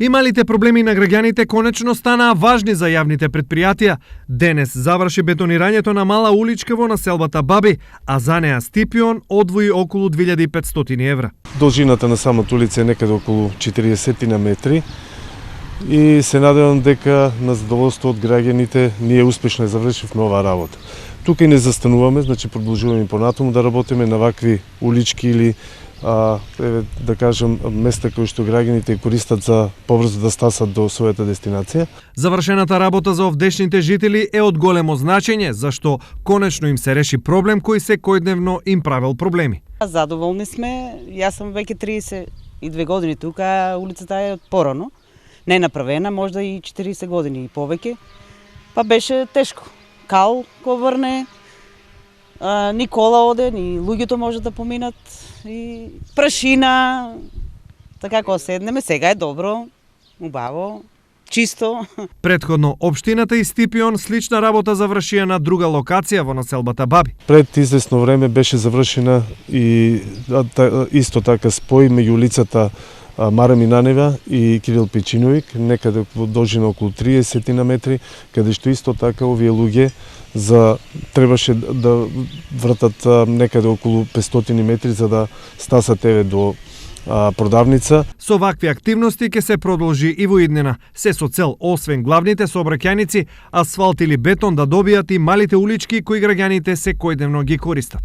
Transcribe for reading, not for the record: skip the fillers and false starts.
И малите проблеми на граѓаните конечно станаа важни за јавните предпријатија. Денес заврши бетонирањето на мала уличка во населбата Баби, а за неа Стипион одвои околу 2500 евра. Должината на самата улица е некаде околу 40 на метри и се надевам дека на задоволство од граѓаните ние успешно завршивме оваа работа. Тука и не застануваме, значи продолжуваме понатаму да работиме на вакви улички или да кажем места кои што граѓаните користат за побрзо да стасат до својата дестинација. Завршената работа за овдешните жители е од големо значење, зашто конечно им се реши проблем кој секојдневно им правел проблеми. Задоволни сме. Јас сум веќе 32 години тука, улицата е од порано. Не е направена, можда и 40 години и повеќе. Па беше тешко. Кал ко врне, ни кола оде, ни луѓето може да поминат, и прашина. Така кога седнеме, сега е добро, убаво, чисто. Претходно општината и Стипион слична работа завршија на друга локација во населбата Баби. Пред известно време беше завршена и исто така спој меѓу улицата Мара Минанева и Кирил Печиновик, некаде во должина околу 30 на метри, каде што исто така овие луѓе требаше да вратат некаде околу 500 метри за да стасат еве до продавница. Со вакви активности ќе се продолжи и во иднина, се со цел освен главните сообраќајници, асфалт или бетон да добијат и малите улички кои граѓаните секојдневно ги користат.